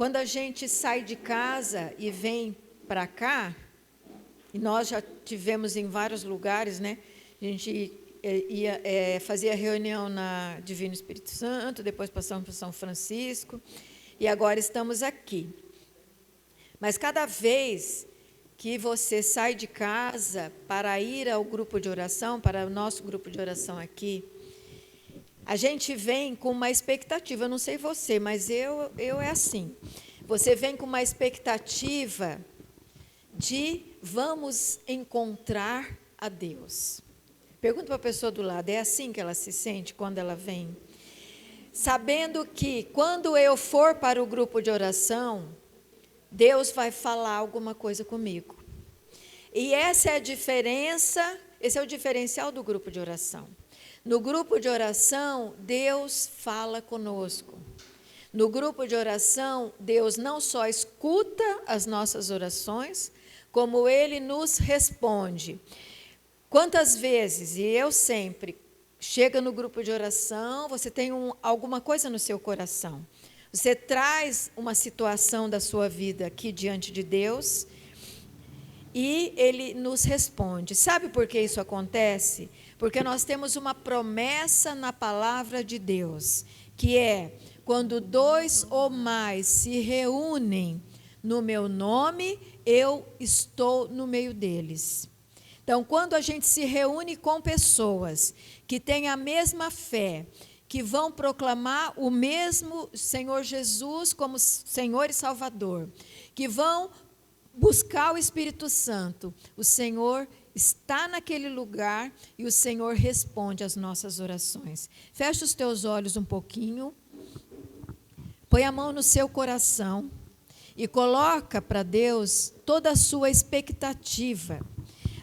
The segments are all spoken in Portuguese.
Quando a gente sai de casa e vem para cá, e nós já tivemos em vários lugares, né? A gente fazia reunião na Divino Espírito Santo, depois passamos para São Francisco, e agora estamos aqui. Mas cada vez que você sai de casa para ir ao grupo de oração, para o nosso grupo de oração aqui, a gente vem com uma expectativa, eu não sei você, mas eu é assim. Você vem com uma expectativa de vamos encontrar a Deus. Pergunta para a pessoa do lado, é assim que ela se sente quando ela vem? Sabendo que quando eu for para o grupo de oração, Deus vai falar alguma coisa comigo. E essa é a diferença, esse é o diferencial do grupo de oração. No grupo de oração, Deus fala conosco. No grupo de oração, Deus não só escuta as nossas orações, como Ele nos responde. Quantas vezes, e eu sempre, chega no grupo de oração, você tem alguma coisa no seu coração. Você traz uma situação da sua vida aqui diante de Deus e Ele nos responde. Sabe por que isso acontece? Porque nós temos uma promessa na palavra de Deus, que é, quando 2 ou mais se reúnem no meu nome, eu estou no meio deles. Então, quando a gente se reúne com pessoas que têm a mesma fé, que vão proclamar o mesmo Senhor Jesus como Senhor e Salvador, que vão buscar o Espírito Santo, o Senhor está naquele lugar e o Senhor responde às nossas orações. Fecha os teus olhos um pouquinho, põe a mão no seu coração e coloca para Deus toda a sua expectativa,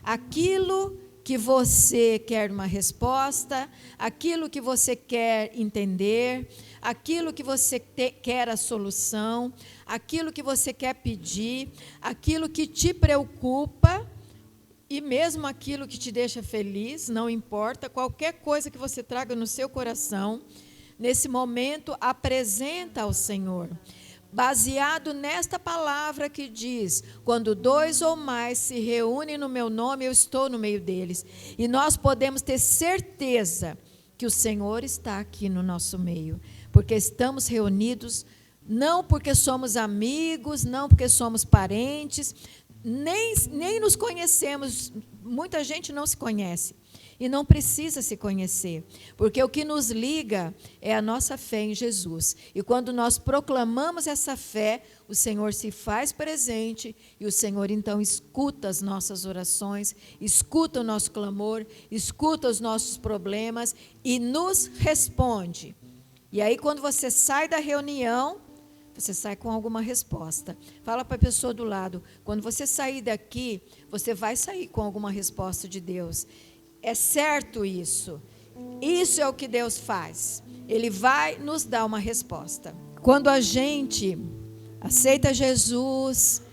aquilo que você quer uma resposta, aquilo que você quer entender, aquilo que você quer a solução, aquilo que você quer pedir, aquilo que te preocupa e mesmo aquilo que te deixa feliz, não importa, qualquer coisa que você traga no seu coração, nesse momento apresenta ao Senhor. Baseado nesta palavra que diz, quando 2 ou mais se reúnem no meu nome, eu estou no meio deles. E nós podemos ter certeza que o Senhor está aqui no nosso meio, porque estamos reunidos, não porque somos amigos, não porque somos parentes, nem nos conhecemos, muita gente não se conhece. E não precisa se conhecer, porque o que nos liga é a nossa fé em Jesus. E quando nós proclamamos essa fé, o Senhor se faz presente e o Senhor então escuta as nossas orações, escuta o nosso clamor, escuta os nossos problemas e nos responde. E aí quando você sai da reunião, você sai com alguma resposta. Fala para a pessoa do lado, quando você sair daqui, você vai sair com alguma resposta de Deus. É certo isso. Isso é o que Deus faz. Ele vai nos dar uma resposta. Quando a gente aceita Jesus,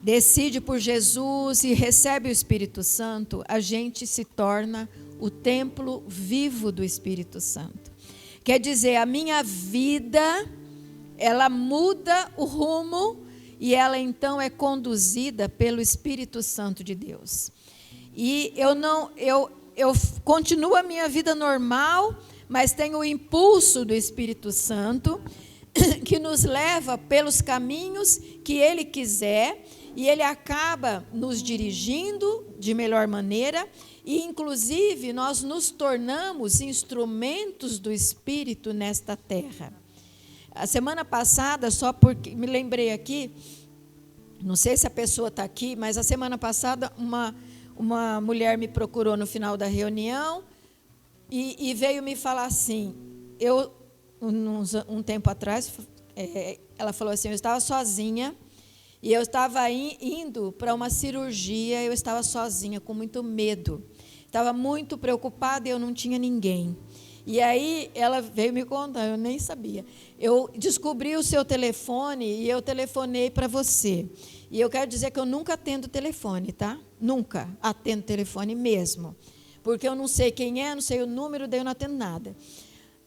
decide por Jesus e recebe o Espírito Santo, a gente se torna o templo vivo do Espírito Santo. Quer dizer, a minha vida, ela muda o rumo e ela então é conduzida pelo Espírito Santo de Deus. E eu continuo a minha vida normal, mas tenho o impulso do Espírito Santo, que nos leva pelos caminhos que Ele quiser, e Ele acaba nos dirigindo de melhor maneira, e inclusive nós nos tornamos instrumentos do Espírito nesta terra. A semana passada, só porque me lembrei aqui, não sei se a pessoa está aqui, mas a semana passada uma mulher me procurou no final da reunião e veio me falar assim, um tempo atrás, ela falou assim, eu estava sozinha e eu estava indo para uma cirurgia, eu estava sozinha, com muito medo, estava muito preocupada e eu não tinha ninguém. E aí ela veio me contar, eu nem sabia. Eu descobri o seu telefone e eu telefonei para você. E eu quero dizer que eu nunca atendo telefone, tá? Nunca atendo telefone mesmo. Porque eu não sei quem é, não sei o número, daí eu não atendo nada.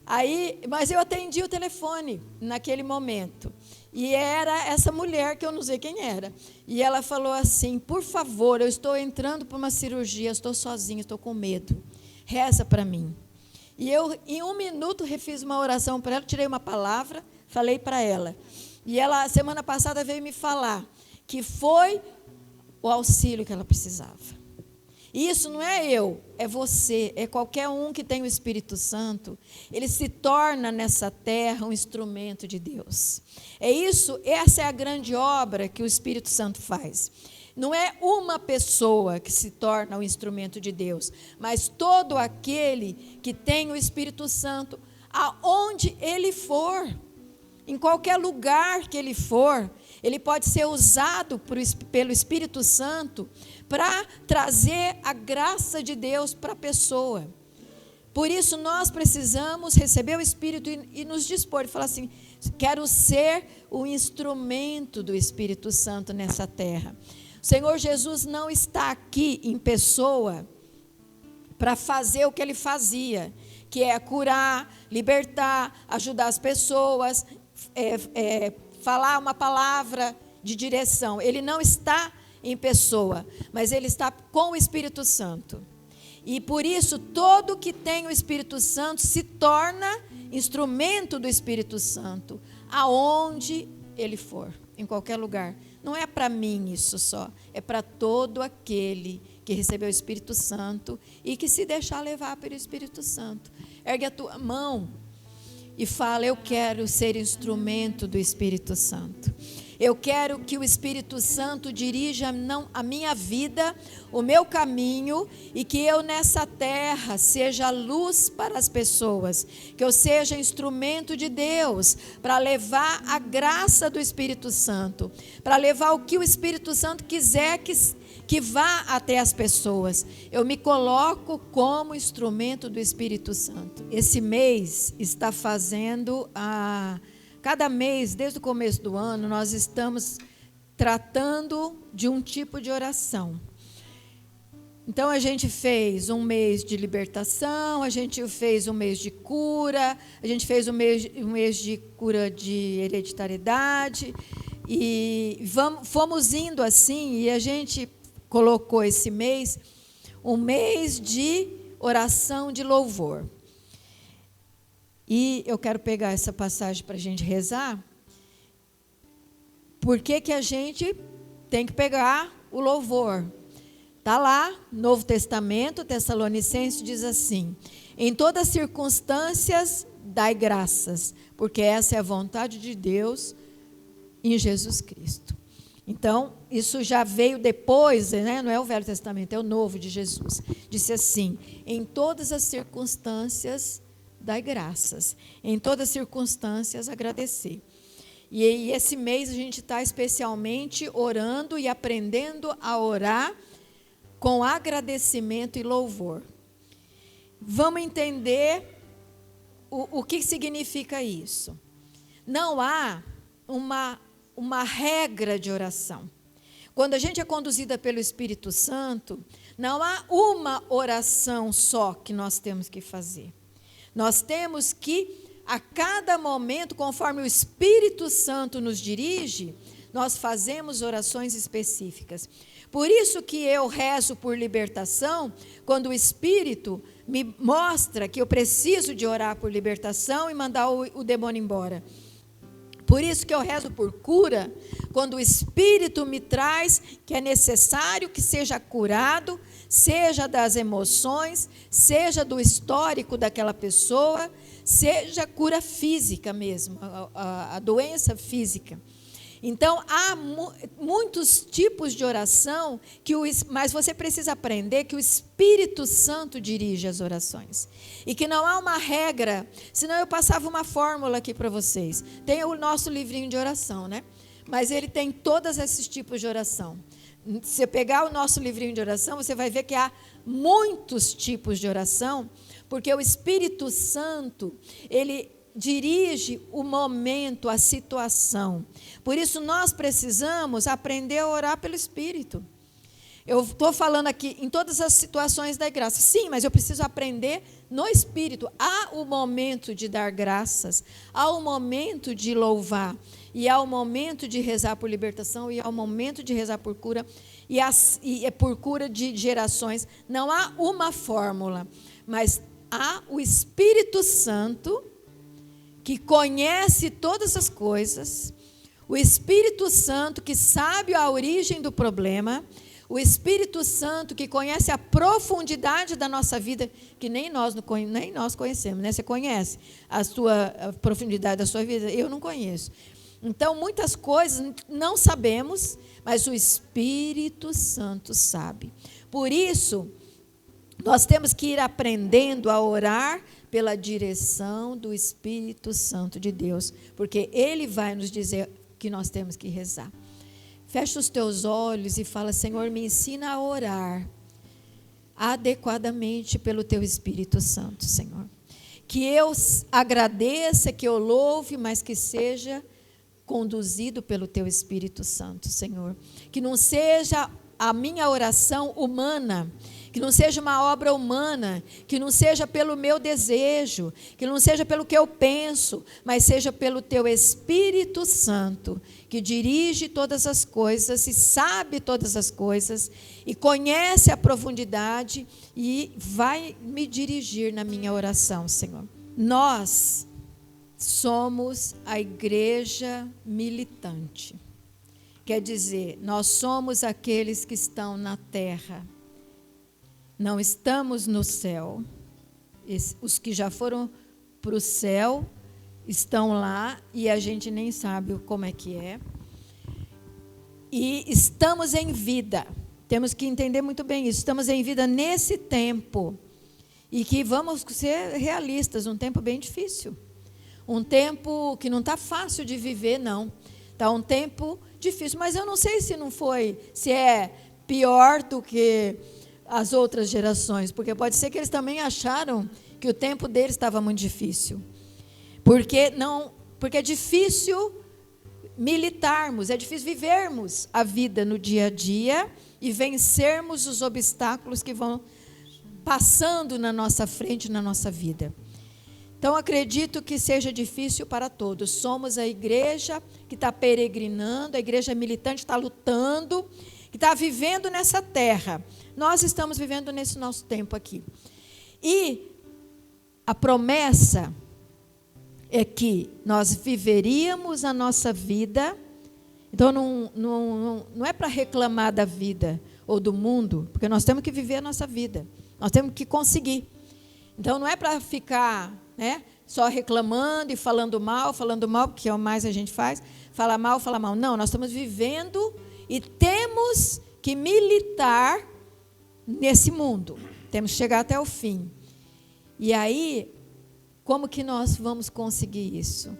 Aí, mas eu atendi o telefone naquele momento. E era essa mulher, que eu não sei quem era. E ela falou assim: por favor, eu estou entrando para uma cirurgia, estou sozinha, estou com medo. Reza para mim. E eu, em 1 minuto, refiz uma oração para ela, tirei uma palavra, falei para ela. E ela, semana passada, veio me falar que foi o auxílio que ela precisava. E isso não é eu, é você, é qualquer um que tem o Espírito Santo. Ele se torna nessa terra um instrumento de Deus. É isso, essa é a grande obra que o Espírito Santo faz. Não é uma pessoa que se torna um instrumento de Deus, mas todo aquele que tem o Espírito Santo, aonde ele for, em qualquer lugar que ele for, ele pode ser usado pelo Espírito Santo para trazer a graça de Deus para a pessoa. Por isso, nós precisamos receber o Espírito e nos dispor, e falar assim: quero ser o instrumento do Espírito Santo nessa terra. O Senhor Jesus não está aqui em pessoa para fazer o que ele fazia, que é curar, libertar, ajudar as pessoas, falar uma palavra de direção. Ele não está em pessoa, mas ele está com o Espírito Santo. E por isso, todo que tem o Espírito Santo se torna instrumento do Espírito Santo, aonde ele for, em qualquer lugar. Não é para mim isso só, é para todo aquele que recebeu o Espírito Santo e que se deixar levar pelo Espírito Santo. Ergue a tua mão e fala: eu quero ser instrumento do Espírito Santo. Eu quero que o Espírito Santo dirija a minha vida, o meu caminho, e que eu nessa terra seja luz para as pessoas, que eu seja instrumento de Deus para levar a graça do Espírito Santo, para levar o que o Espírito Santo quiser que vá até as pessoas. Eu me coloco como instrumento do Espírito Santo. Esse mês está fazendo cada mês, desde o começo do ano, nós estamos tratando de um tipo de oração. Então, a gente fez um mês de libertação, a gente fez um mês de cura, a gente fez um mês de cura de hereditariedade, e fomos indo assim, e a gente colocou esse mês, um mês de oração de louvor. E eu quero pegar essa passagem para a gente rezar. Por que a gente tem que pegar o louvor? Está lá, Novo Testamento, Tessalonicenses, diz assim: em todas as circunstâncias, dai graças, porque essa é a vontade de Deus em Jesus Cristo. Então, isso já veio depois, né? Não é o Velho Testamento, é o Novo de Jesus. Disse assim: em todas as circunstâncias, dai graças. Em todas as circunstâncias, agradecer. E esse mês a gente está especialmente orando e aprendendo a orar com agradecimento e louvor. Vamos entender o que significa isso. Não há uma regra de oração. Quando a gente é conduzida pelo Espírito Santo, não há uma oração só que nós temos que fazer. Nós temos que, a cada momento, conforme o Espírito Santo nos dirige, nós fazemos orações específicas. Por isso que eu rezo por libertação, quando o Espírito me mostra que eu preciso de orar por libertação e mandar o demônio embora. Por isso que eu rezo por cura, quando o Espírito me traz que é necessário que seja curado, seja das emoções, seja do histórico daquela pessoa, seja cura física mesmo, a doença física. Então, há muitos tipos de oração, mas você precisa aprender que o Espírito Santo dirige as orações. E que não há uma regra, senão eu passava uma fórmula aqui para vocês. Tem o nosso livrinho de oração, né? Mas ele tem todos esses tipos de oração. Se você pegar o nosso livrinho de oração, você vai ver que há muitos tipos de oração, porque o Espírito Santo, ele dirige o momento, a situação. Por isso nós precisamos aprender a orar pelo Espírito. Eu estou falando aqui em todas as situações da graça. Sim, mas eu preciso aprender no Espírito. Há o momento de dar graças, há o momento de louvar, e há o momento de rezar por libertação, e há o momento de rezar por cura, e é por cura de gerações. Não há uma fórmula, mas há o Espírito Santo, que conhece todas as coisas, o Espírito Santo que sabe a origem do problema, o Espírito Santo que conhece a profundidade da nossa vida, que nem nós conhecemos, né? Você conhece a profundidade da sua vida? Eu não conheço. Então, muitas coisas não sabemos, mas o Espírito Santo sabe. Por isso, nós temos que ir aprendendo a orar pela direção do Espírito Santo de Deus, porque Ele vai nos dizer que nós temos que rezar. Fecha os teus olhos e fala: Senhor, me ensina a orar adequadamente pelo teu Espírito Santo, Senhor. Que eu agradeça, que eu louve, mas que seja conduzido pelo teu Espírito Santo, Senhor. Que não seja a minha oração humana, que não seja uma obra humana, que não seja pelo meu desejo, que não seja pelo que eu penso, mas seja pelo teu Espírito Santo, que dirige todas as coisas e sabe todas as coisas e conhece a profundidade e vai me dirigir na minha oração, Senhor. Nós somos a igreja militante. Quer dizer, nós somos aqueles que estão na terra. Não estamos no céu. Os que já foram para o céu estão lá e a gente nem sabe como é que é. E estamos em vida. Temos que entender muito bem isso. Estamos em vida nesse tempo. E que vamos ser realistas, um tempo bem difícil. Um tempo que não está fácil de viver, não. Está um tempo difícil. Mas eu não sei se é pior do que as outras gerações, porque pode ser que eles também acharam que o tempo deles estava muito difícil. Porque é difícil militarmos, é difícil vivermos a vida no dia a dia e vencermos os obstáculos que vão passando na nossa frente, na nossa vida. Então, acredito que seja difícil para todos. Somos a igreja que está peregrinando, a igreja militante está lutando, que está vivendo nessa terra. Nós estamos vivendo nesse nosso tempo aqui. E a promessa é que nós viveríamos a nossa vida. Então, não é para reclamar da vida ou do mundo, porque nós temos que viver a nossa vida. Nós temos que conseguir. Então, não é para ficar, né, só reclamando e falando mal, porque é o mais a gente faz. Fala mal. Não, nós estamos vivendo e temos que militar nesse mundo. Temos que chegar até o fim. E aí, como que nós vamos conseguir isso?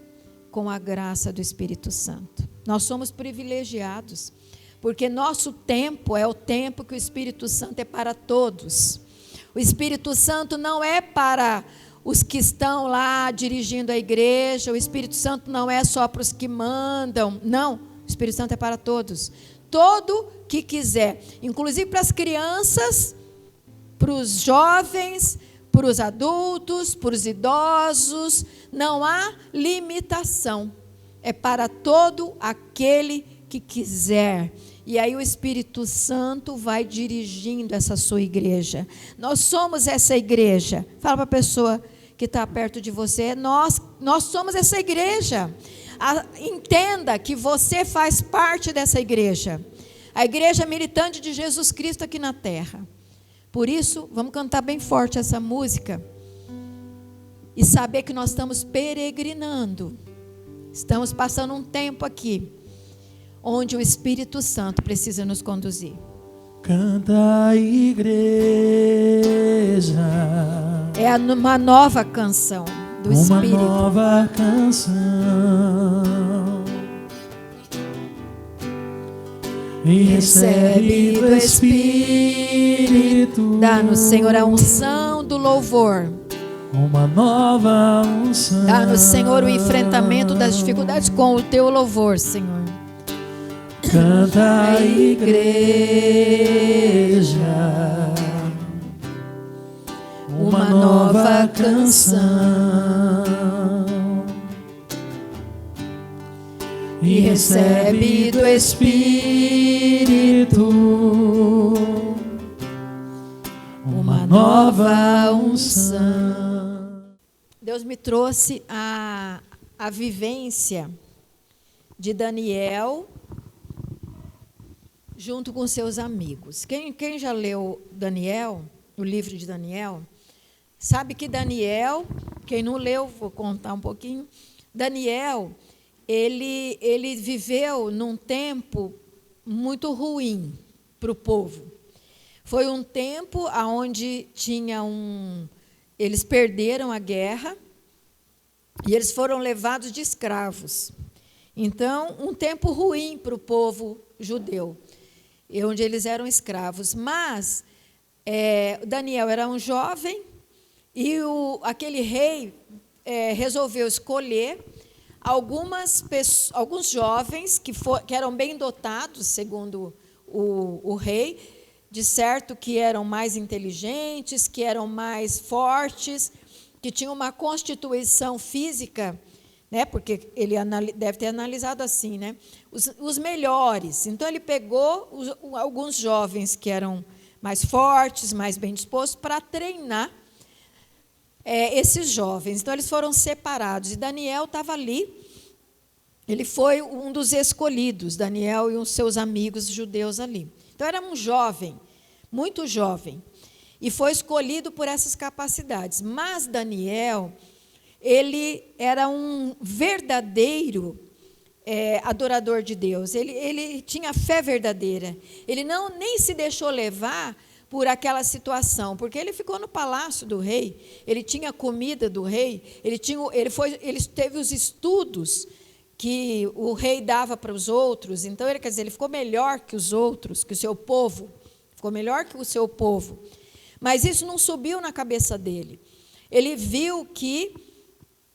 Com a graça do Espírito Santo. Nós somos privilegiados, porque nosso tempo é o tempo que o Espírito Santo é para todos. O Espírito Santo não é para os que estão lá dirigindo a igreja, o Espírito Santo não é só para os que mandam, não, o Espírito Santo é para todos. Todo que quiser, inclusive para as crianças, para os jovens, para os adultos, para os idosos, não há limitação. É para todo aquele que quiser. E aí o Espírito Santo vai dirigindo essa sua igreja. Nós somos essa igreja. Fala para a pessoa que está perto de você, nós somos essa igreja. Entenda que você faz parte dessa igreja. A igreja militante de Jesus Cristo aqui na terra. Por isso, vamos cantar bem forte essa música e saber que nós estamos peregrinando. Estamos passando um tempo aqui, onde o Espírito Santo precisa nos conduzir. Canta a igreja. É uma nova canção do Espírito. Uma nova canção. E recebe do Espírito. Dá-nos, Senhor, a unção do louvor. Uma nova unção. Dá-nos, Senhor, o enfrentamento das dificuldades com o teu louvor, Senhor. canta a igreja uma nova canção e recebe do Espírito uma nova unção. Deus me trouxe a vivência de Daniel junto com seus amigos. Quem já leu Daniel, o livro de Daniel, sabe que Daniel, quem não leu, vou contar um pouquinho. Daniel, ele viveu num tempo muito ruim para o povo. Foi um tempo onde eles perderam a guerra e eles foram levados de escravos. Então, um tempo ruim para o povo judeu, onde eles eram escravos. Mas Daniel era um jovem e aquele rei resolveu escolher alguns jovens que eram bem dotados, segundo o rei, de certo que eram mais inteligentes, que eram mais fortes, que tinham uma constituição física, né, porque ele deve ter analisado assim, né, os melhores. Então, ele pegou alguns jovens que eram mais fortes, mais bem dispostos, para treinar esses jovens. Então, eles foram separados. E Daniel estava ali. Ele foi um dos escolhidos, Daniel e os seus amigos judeus ali. Então, era um jovem, muito jovem, e foi escolhido por essas capacidades. Mas Daniel, ele era um verdadeiro adorador de Deus. Ele tinha fé verdadeira. Ele nem se deixou levar por aquela situação, porque ele ficou no palácio do rei, ele tinha a comida do rei, ele teve os estudos que o rei dava para os outros. Então, ele ficou melhor que os outros, que o seu povo. Ficou melhor que o seu povo. Mas isso não subiu na cabeça dele. Ele viu que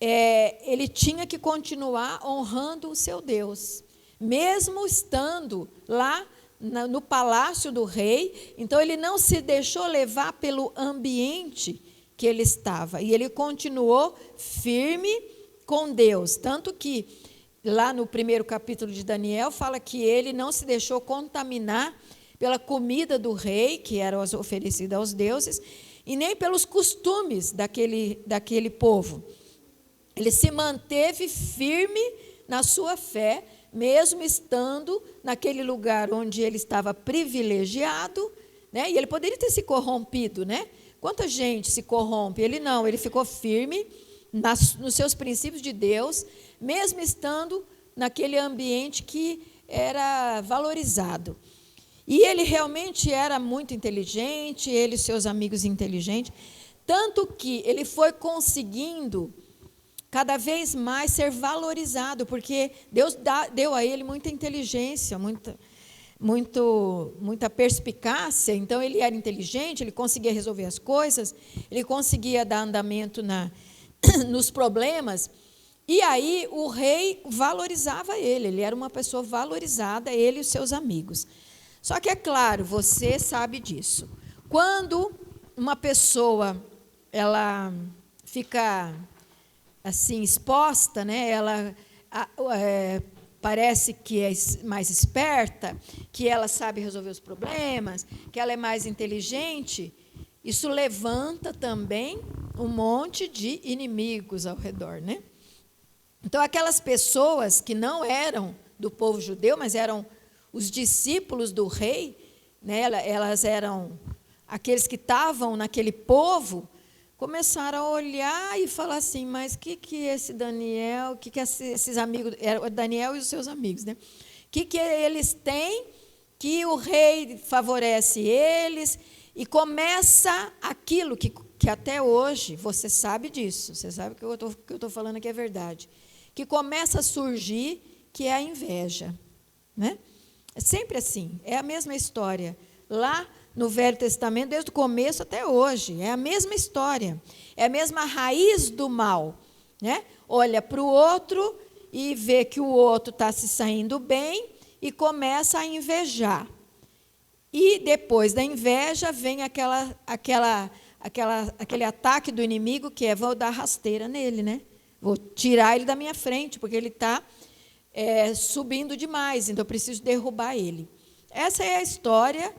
ele tinha que continuar honrando o seu Deus, mesmo estando lá no palácio do rei. Então, ele não se deixou levar pelo ambiente que ele estava. E ele continuou firme com Deus. Tanto que lá no primeiro capítulo de Daniel, fala que ele não se deixou contaminar pela comida do rei, que eram as oferecidas aos deuses, e nem pelos costumes daquele povo. Ele se manteve firme na sua fé, mesmo estando naquele lugar onde ele estava privilegiado, né? E ele poderia ter se corrompido, né? Quanta gente se corrompe? Ele não, ele ficou firme nos seus princípios de Deus, mesmo estando naquele ambiente que era valorizado. E ele realmente era muito inteligente, ele e seus amigos inteligentes, tanto que ele foi conseguindo cada vez mais ser valorizado, porque Deus deu a ele muita inteligência, muita perspicácia. Então, ele era inteligente, ele conseguia resolver as coisas, ele conseguia dar andamento nos problemas. E aí o rei valorizava ele era uma pessoa valorizada, ele e os seus amigos. Só que, é claro, você sabe disso. Quando uma pessoa ela fica assim exposta, né, ela parece que é mais esperta, que ela sabe resolver os problemas, que ela é mais inteligente, isso levanta também um monte de inimigos ao redor, né? Então, aquelas pessoas que não eram do povo judeu, mas eram os discípulos do rei, né, elas eram aqueles que estavam naquele povo, começaram a olhar e falar assim, mas que esse Daniel, que esses amigos, Daniel e os seus amigos, né? Que eles têm que o rei favorece eles, e começa aquilo que até hoje, você sabe disso, você sabe que eu estou falando aqui é verdade, que começa a surgir, que é a inveja, né? É sempre assim, é a mesma história. Lá no Velho Testamento, desde o começo até hoje, é a mesma história, é a mesma raiz do mal, né? Olha para o outro e vê que o outro está se saindo bem, e começa a invejar. E depois da inveja vem aquele ataque do inimigo, que é: vou dar rasteira nele, né? Vou tirar ele da minha frente, porque ele está subindo demais, então eu preciso derrubar ele. Essa é a história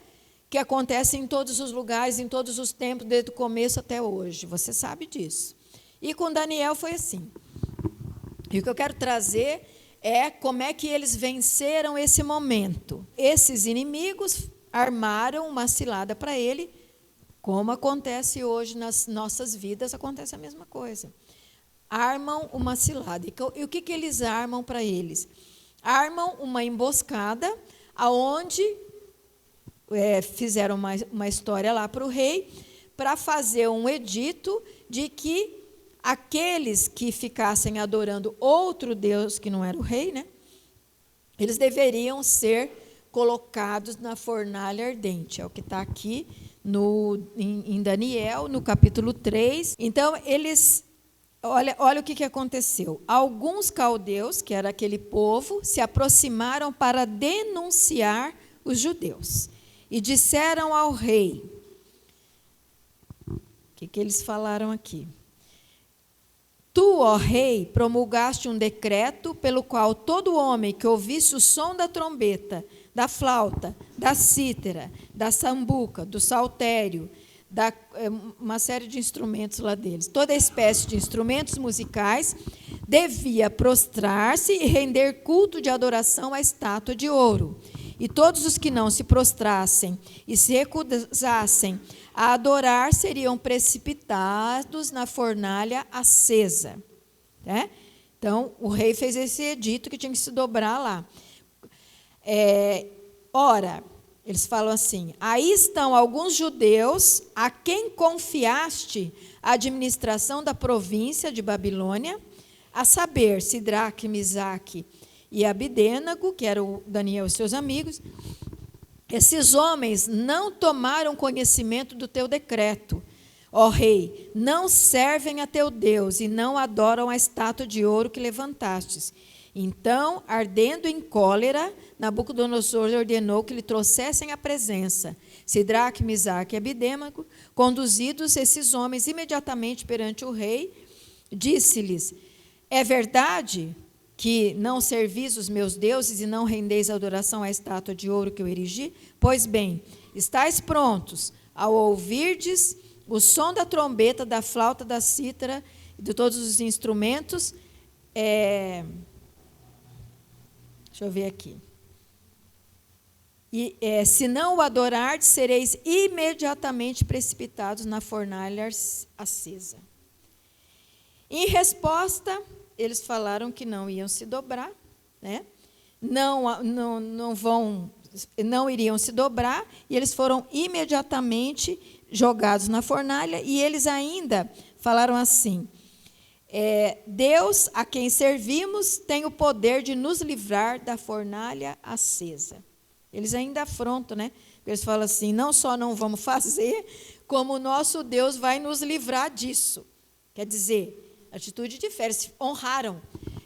que acontece em todos os lugares, em todos os tempos, desde o começo até hoje. Você sabe disso. E com Daniel foi assim. E o que eu quero trazer é como é que eles venceram esse momento. Esses inimigos armaram uma cilada para ele, como acontece hoje nas nossas vidas, acontece a mesma coisa. Armam uma cilada. E o que eles armam para eles? Armam uma emboscada, aonde fizeram uma história lá para o rei, para fazer um edito de que aqueles que ficassem adorando outro Deus, que não era o rei, né, eles deveriam ser colocados na fornalha ardente. É o que está aqui em Daniel, no capítulo 3. Então, olha o que aconteceu. Alguns caldeus, que era aquele povo, se aproximaram para denunciar os judeus. E disseram ao rei, o que eles falaram aqui? Tu, ó rei, promulgaste um decreto pelo qual todo homem que ouvisse o som da trombeta, da flauta, da cítara, da sambuca, do saltério, uma série de instrumentos lá deles, toda espécie de instrumentos musicais, devia prostrar-se e render culto de adoração à estátua de ouro. E todos os que não se prostrassem e se recusassem a adorar seriam precipitados na fornalha acesa. Né? Então, o rei fez esse edito que tinha que se dobrar lá. Ora, eles falam assim: aí estão alguns judeus a quem confiaste a administração da província de Babilônia, a saber, Sidraque, Misaque e Abidênago, que era o Daniel e seus amigos. Esses homens não tomaram conhecimento do teu decreto, ó rei, não servem a teu Deus e não adoram a estátua de ouro que levantastes. Então, ardendo em cólera, Nabucodonosor ordenou que lhe trouxessem à presença Sidraque, Misaque e Abidênago. Conduzidos esses homens imediatamente perante o rei, disse-lhes: é verdade que não servis os meus deuses e não rendeis adoração à estátua de ouro que eu erigi? Pois bem, estáis prontos ao ouvirdes o som da trombeta, da flauta, da cítara e de todos os instrumentos. Deixa eu ver aqui. E, se não o adorardes, sereis imediatamente precipitados na fornalha acesa. Em resposta, eles falaram que não iam se dobrar, né? Não iriam se dobrar, e eles foram imediatamente jogados na fornalha, e eles ainda falaram assim: Deus a quem servimos tem o poder de nos livrar da fornalha acesa. Eles ainda afrontam, né? Eles falam assim: não só não vamos fazer, como o nosso Deus vai nos livrar disso. Quer dizer, atitude de fé, eles honraram.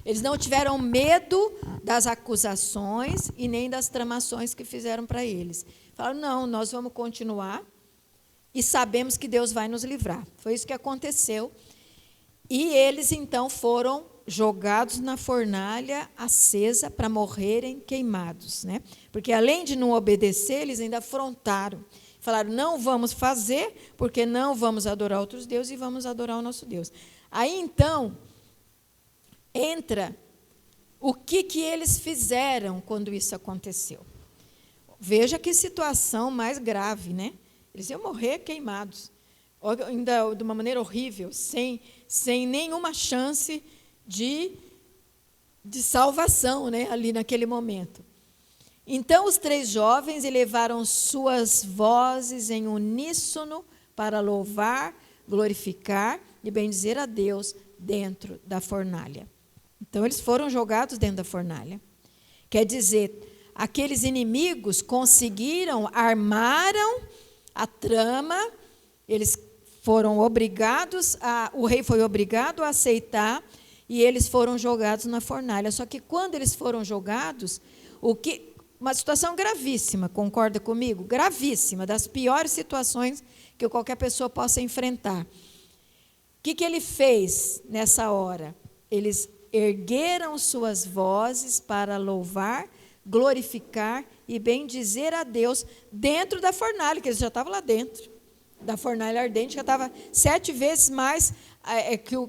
Eles não tiveram medo das acusações e nem das tramações que fizeram para eles. Falaram: não, nós vamos continuar e sabemos que Deus vai nos livrar. Foi isso que aconteceu. E eles, então, foram jogados na fornalha acesa para morrerem queimados, né? Porque, além de não obedecer, eles ainda afrontaram. Falaram: não vamos fazer, porque não vamos adorar outros deuses e vamos adorar o nosso Deus. Aí, então, entra o que eles fizeram quando isso aconteceu. Veja que situação mais grave, né? Eles iam morrer queimados, ainda de uma maneira horrível, sem nenhuma chance de salvação, né, ali naquele momento. Então, os 3 jovens elevaram suas vozes em uníssono para louvar, glorificar e bendizer a Deus dentro da fornalha. Então, eles foram jogados dentro da fornalha. Quer dizer, aqueles inimigos conseguiram, armaram a trama, eles foram obrigados, o rei foi obrigado a aceitar, e eles foram jogados na fornalha. Só que quando eles foram jogados, uma situação gravíssima, concorda comigo? Gravíssima, das piores situações que qualquer pessoa possa enfrentar. O que ele fez nessa hora? Eles ergueram suas vozes para louvar, glorificar e bendizer a Deus dentro da fornalha, que eles já estavam lá dentro, da fornalha ardente, já estava 7 vezes mais,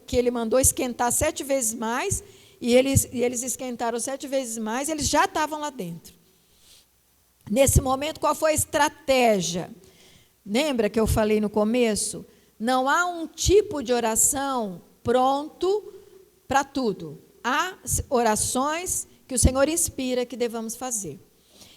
que ele mandou esquentar 7 vezes mais, e eles esquentaram 7 vezes mais, eles já estavam lá dentro. Nesse momento, qual foi a estratégia? Lembra que eu falei no começo? Não há um tipo de oração pronto para tudo. Há orações que o Senhor inspira que devamos fazer.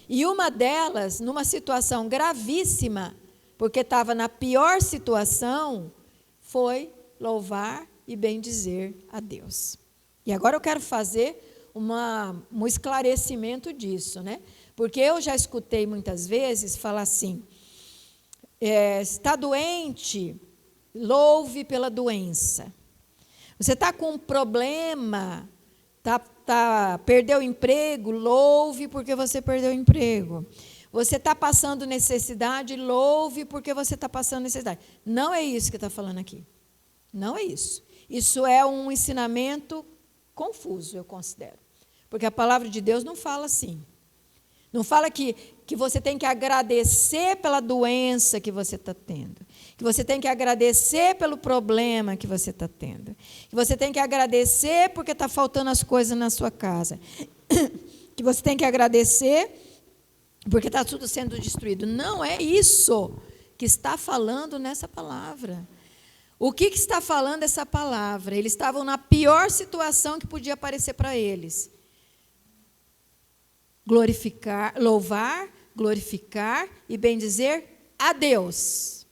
E uma delas, numa situação gravíssima, porque estava na pior situação, foi louvar e bendizer a Deus. E agora eu quero fazer um esclarecimento disso, né? Porque eu já escutei muitas vezes falar assim, está doente, louve pela doença. Você está com um problema, perdeu o emprego, louve porque você perdeu o emprego. Você está passando necessidade, louve porque você está passando necessidade. Não é isso que está falando aqui. Não é isso. Isso é um ensinamento confuso, eu considero. Porque a palavra de Deus não fala assim. Não fala que você tem que agradecer pela doença que você está tendo. Que você tem que agradecer pelo problema que você está tendo. Que você tem que agradecer porque está faltando as coisas na sua casa. Que você tem que agradecer porque está tudo sendo destruído. Não é isso que está falando nessa palavra. O que está falando essa palavra? Eles estavam na pior situação que podia aparecer para eles. Louvar, glorificar e bendizer a Deus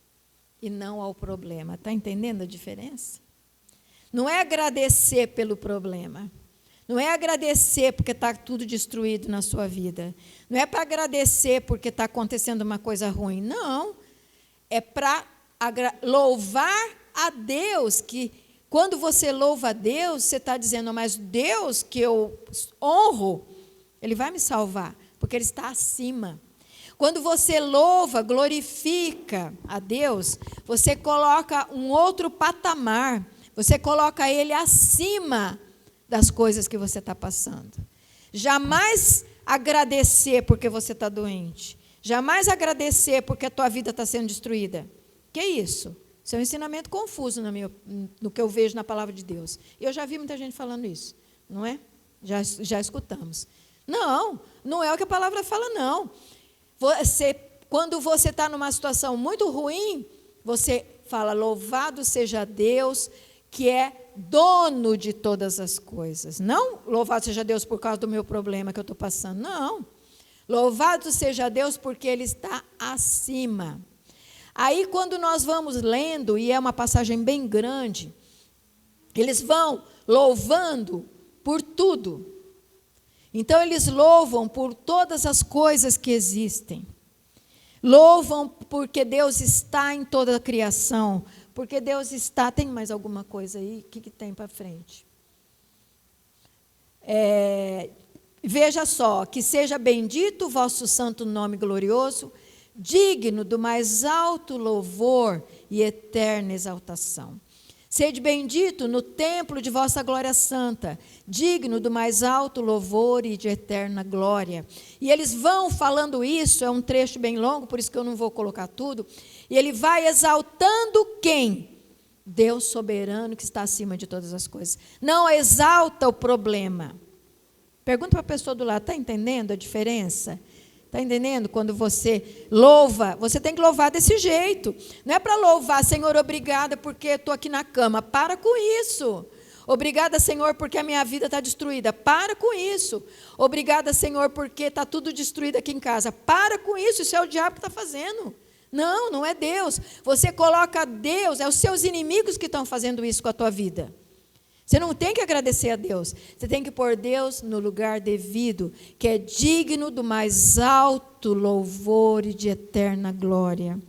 e não ao problema. Está entendendo a diferença? Não é agradecer pelo problema. Não é agradecer porque está tudo destruído na sua vida. Não é para agradecer porque está acontecendo uma coisa ruim. Não. É para louvar a Deus, que quando você louva a Deus, você está dizendo, mas Deus que eu honro, Ele vai me salvar, porque Ele está acima. Quando você louva, glorifica a Deus, você coloca um outro patamar, você coloca Ele acima das coisas que você está passando. Jamais agradecer porque você está doente. Jamais agradecer porque a tua vida está sendo destruída. Que isso? Isso é um ensinamento confuso no que eu vejo na palavra de Deus. Eu já vi muita gente falando isso, não é? Já escutamos. Não é o que a palavra fala, não. Quando você está numa situação muito ruim, você fala, louvado seja Deus, que é dono de todas as coisas. Não, louvado seja Deus por causa do meu problema que eu estou passando. Não. Louvado seja Deus porque Ele está acima. Aí, quando nós vamos lendo, e é uma passagem bem grande, eles vão louvando por tudo. Então, eles louvam por todas as coisas que existem. Louvam porque Deus está em toda a criação. Porque Deus está... Tem mais alguma coisa aí? O que tem para frente? Veja só, que seja bendito o vosso santo nome glorioso, digno do mais alto louvor e eterna exaltação. Sede bendito no templo de vossa glória santa, digno do mais alto louvor e de eterna glória. E eles vão falando isso, é um trecho bem longo, por isso que eu não vou colocar tudo. E ele vai exaltando quem? Deus soberano que está acima de todas as coisas. Não exalta o problema. Pergunta para a pessoa do lado, está entendendo a diferença? Está entendendo? Quando você louva, você tem que louvar desse jeito. Não é para louvar, Senhor, obrigada porque estou aqui na cama. Para com isso. Obrigada, Senhor, porque a minha vida está destruída. Para com isso. Obrigada, Senhor, porque está tudo destruído aqui em casa. Para com isso, isso é o diabo que está fazendo. Não é Deus. Você coloca Deus, é os seus inimigos que estão fazendo isso com a tua vida. Você não tem que agradecer a Deus. Você tem que pôr Deus no lugar devido, que é digno do mais alto louvor e de eterna glória.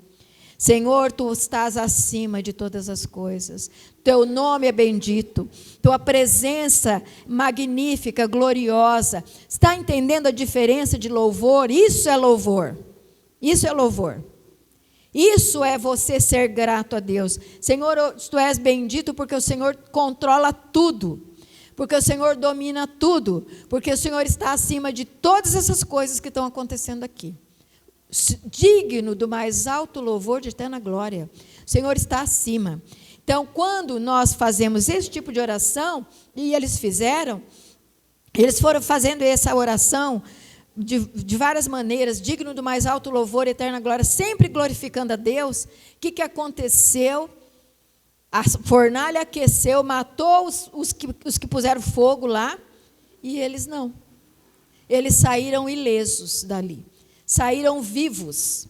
Senhor, Tu estás acima de todas as coisas. Teu nome é bendito. Tua presença magnífica, gloriosa. Está entendendo a diferença de louvor? Isso é louvor. Isso é louvor. Isso é você ser grato a Deus. Senhor, Tu és bendito porque o Senhor controla tudo. Porque o Senhor domina tudo. Porque o Senhor está acima de todas essas coisas que estão acontecendo aqui. Digno do mais alto louvor de eterna glória. O Senhor está acima. Então, quando nós fazemos esse tipo de oração, e eles foram fazendo essa oração de várias maneiras, digno do mais alto louvor e eterna glória, sempre glorificando a Deus. O que aconteceu? A fornalha aqueceu, matou os que puseram fogo lá, e eles não. Eles saíram ilesos dali. Saíram vivos.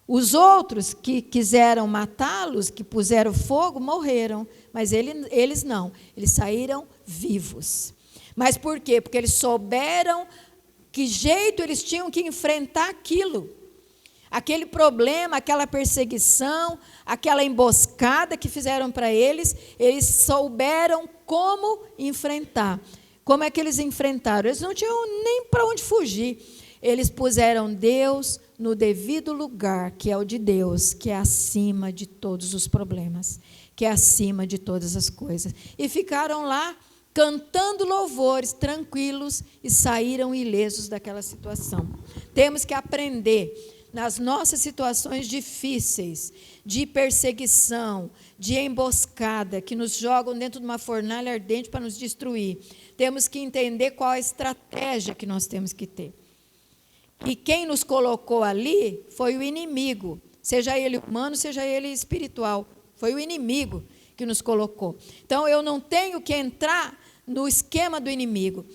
Os outros que quiseram matá-los, que puseram fogo, morreram. Mas eles não. Eles saíram vivos. Mas por quê? Porque eles souberam que jeito eles tinham que enfrentar aquilo. Aquele problema, aquela perseguição, aquela emboscada que fizeram para eles souberam como enfrentar. Como é que eles enfrentaram? Eles não tinham nem para onde fugir. Eles puseram Deus no devido lugar, que é o de Deus, que é acima de todos os problemas, que é acima de todas as coisas. E ficaram lá cantando louvores, tranquilos, e saíram ilesos daquela situação. Temos que aprender, nas nossas situações difíceis, de perseguição, de emboscada, que nos jogam dentro de uma fornalha ardente para nos destruir. Temos que entender qual a estratégia que nós temos que ter. E quem nos colocou ali foi o inimigo, seja ele humano, seja ele espiritual. Foi o inimigo que nos colocou. Então, eu não tenho que entrar no esquema do inimigo,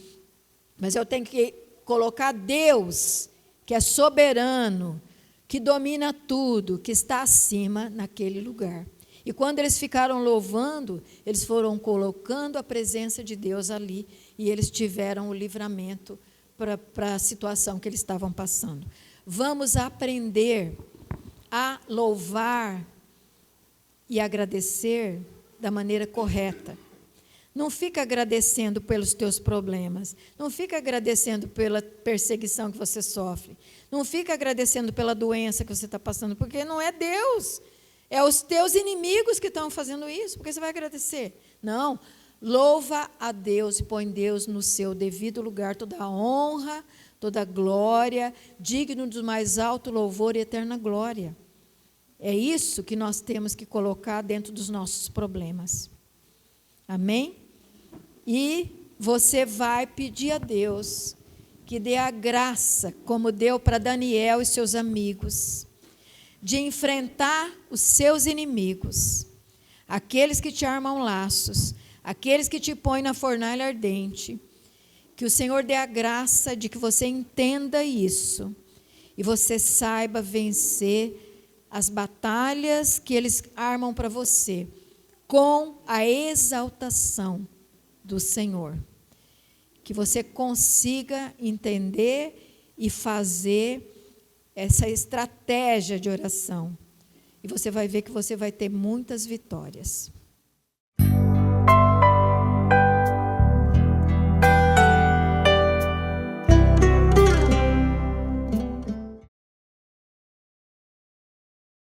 mas eu tenho que colocar Deus, que é soberano, que domina tudo, que está acima naquele lugar. E quando eles ficaram louvando, eles foram colocando a presença de Deus ali, e eles tiveram o livramento para a situação que eles estavam passando. Vamos aprender a louvar e agradecer da maneira correta. Não fica agradecendo pelos teus problemas. Não fica agradecendo pela perseguição que você sofre. Não fica agradecendo pela doença que você está passando, porque não é Deus. É os teus inimigos que estão fazendo isso. Por que você vai agradecer? Não. Louva a Deus e põe Deus no seu devido lugar, toda a honra, toda a glória, digno do mais alto louvor e eterna glória. É isso que nós temos que colocar dentro dos nossos problemas. Amém? E você vai pedir a Deus que dê a graça, como deu para Daniel e seus amigos, de enfrentar os seus inimigos, aqueles que te armam laços, aqueles que te põem na fornalha ardente. Que o Senhor dê a graça de que você entenda isso e você saiba vencer as batalhas que eles armam para você com a exaltação do Senhor. Que você consiga entender e fazer essa estratégia de oração. E você vai ver que você vai ter muitas vitórias.